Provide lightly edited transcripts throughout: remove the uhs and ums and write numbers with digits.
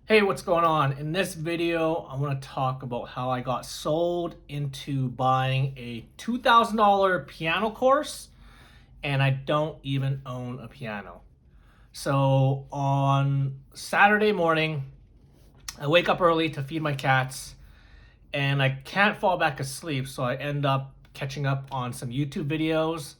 Hey, what's going on? In this video, I want to talk about how I got sold into buying a $2,000 piano course and I don't even own a piano. So on Saturday morning, I wake up early to feed my cats and I can't fall back asleep, so I end up catching up on some YouTube videos.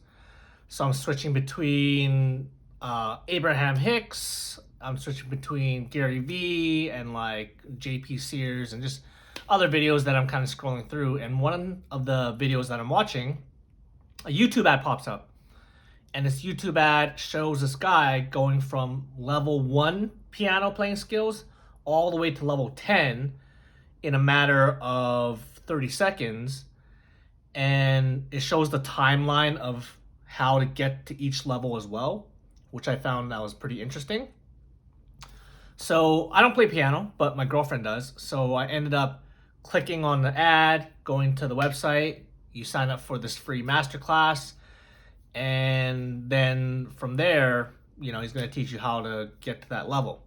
So I'm switching between Abraham Hicks. I'm switching between Gary Vee and like JP Sears and just other videos that I'm kind of scrolling through. And one of the videos that I'm watching, a YouTube ad pops up. And this YouTube ad shows this guy going from level 1 piano playing skills all the way to level 10 in a matter of 30 seconds. And it shows the timeline of how to get to each level as well, which I found that was pretty interesting. So I don't play piano, but my girlfriend does. So I ended up clicking on the ad, going to the website. You sign up for this free masterclass. And then from there, he's going to teach you how to get to that level.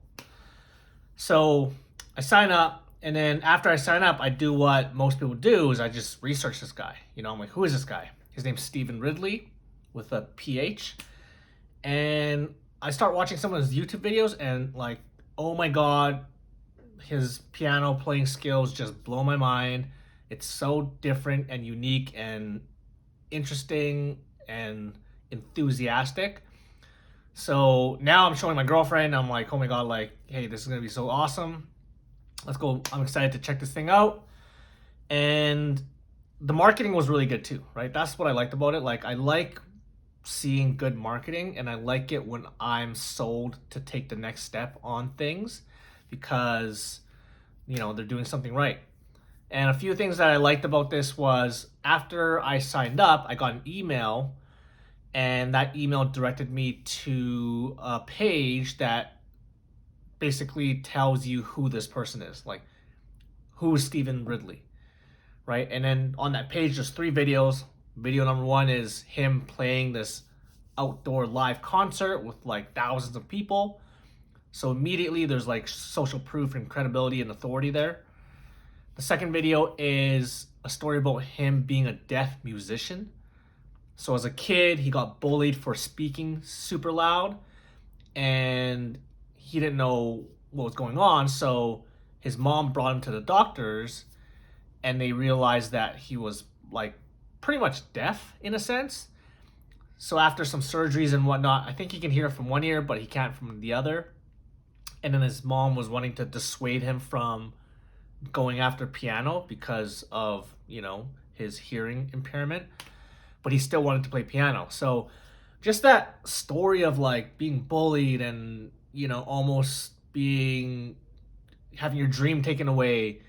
So I sign up. And then after I sign up, I do what most people do is I just research this guy. I'm like, who is this guy? His name's Steven Ridley with a PH. And I start watching some of his YouTube videos and like, oh my God, his piano playing skills just blow my mind. It's so different and unique and interesting and enthusiastic. So now I'm showing my girlfriend. I'm like, oh my God, like, hey, this is going to be so awesome. Let's go. I'm excited to check this thing out. And the marketing was really good too, right? That's what I liked about it. Like, I like seeing good marketing and I like it when I'm sold to take the next step on things because, they're doing something right. And a few things that I liked about this was after I signed up, I got an email and that email directed me to a page that basically tells you who this person is, like who is Steven Ridley, right? And then on that page, there's 3 videos. Video number 1 is him playing this outdoor live concert with like thousands of people. So immediately there's like social proof and credibility and authority there. The second video is a story about him being a deaf musician. So as a kid, he got bullied for speaking super loud and he didn't know what was going on. So his mom brought him to the doctors and they realized that he was like pretty much deaf in a sense. So after some surgeries and whatnot, I think he can hear from one ear, but he can't from the other. And then his mom was wanting to dissuade him from going after piano because of, his hearing impairment, but he still wanted to play piano. So just that story of like being bullied and, almost having your dream taken away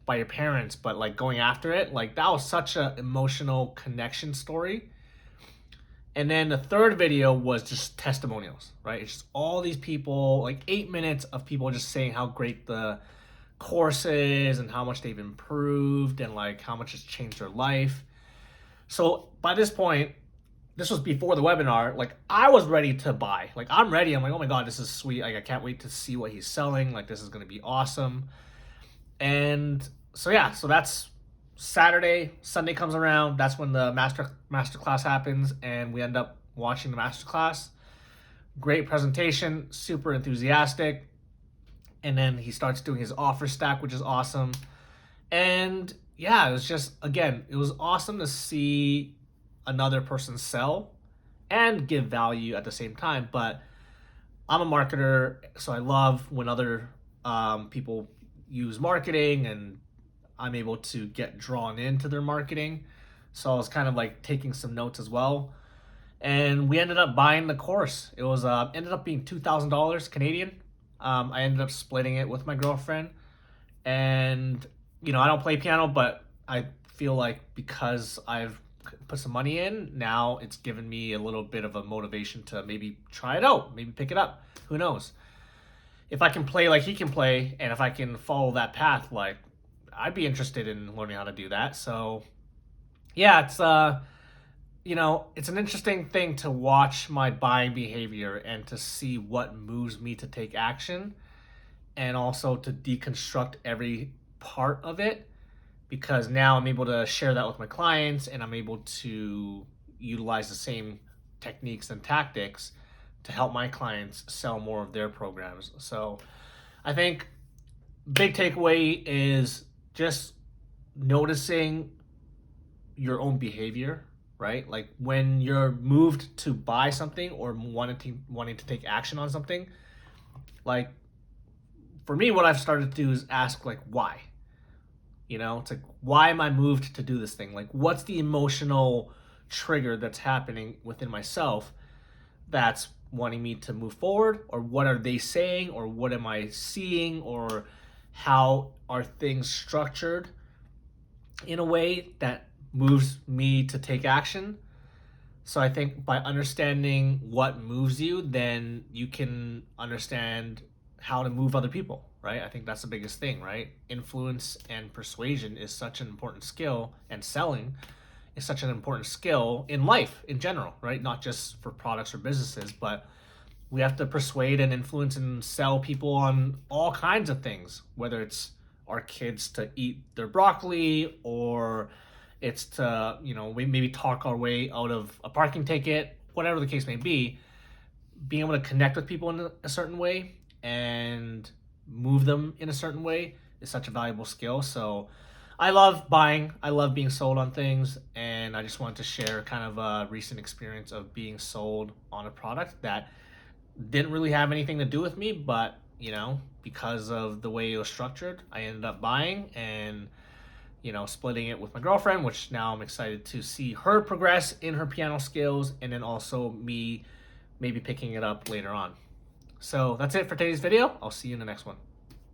by your parents, but like going after it, like that was such an emotional connection story. And then the third video was just testimonials, right? It's just all these people, like 8 minutes of people just saying how great the course is and how much they've improved and like how much it's changed their life. So by this point, this was before the webinar, like I was ready to buy. Like I'm ready. I'm like, oh my God, this is sweet. Like I can't wait to see what he's selling. Like this is going to be awesome. And so yeah, so that's Saturday. Sunday comes around. That's when the master class happens, and we end up watching the master class. Great presentation, super enthusiastic. And then he starts doing his offer stack, which is awesome. And yeah, it was just, again, it was awesome to see another person sell and give value at the same time. But I'm a marketer, so I love when other people use marketing and I'm able to get drawn into their marketing. So I was kind of like taking some notes as well. And we ended up buying the course. It was ended up being $2,000 Canadian. I ended up splitting it with my girlfriend. And, I don't play piano, but I feel like because I've put some money in, now it's given me a little bit of a motivation to maybe try it out, maybe pick it up. Who knows? If I can play like he can play, and if I can follow that path, like I'd be interested in learning how to do that. So yeah, it's it's an interesting thing to watch my buying behavior and to see what moves me to take action. and also to deconstruct every part of it, because now I'm able to share that with my clients and I'm able to utilize the same techniques and tactics to help my clients sell more of their programs. So I think big takeaway is just noticing your own behavior, right? Like when you're moved to buy something or wanting to take action on something, like for me, what I've started to do is ask like why. It's like, why am I moved to do this thing? Like, what's the emotional trigger that's happening within myself that's wanting me to move forward? Or what are they saying? Or what am I seeing? Or how are things structured in a way that moves me to take action? So I think by understanding what moves you, then you can understand how to move other people, right? I think that's the biggest thing, right? Influence and persuasion is such an important skill, and selling is such an important skill in life in general, right? Not just for products or businesses, but we have to persuade and influence and sell people on all kinds of things, whether it's our kids to eat their broccoli, or it's to, we maybe talk our way out of a parking ticket, whatever the case may be. Being able to connect with people in a certain way and move them in a certain way is such a valuable skill. So I love buying, I love being sold on things, and I just wanted to share kind of a recent experience of being sold on a product that didn't really have anything to do with me, but because of the way it was structured, I ended up buying and splitting it with my girlfriend, which now I'm excited to see her progress in her piano skills, and then also me maybe picking it up later on. So that's it for today's video. I'll see you in the next one.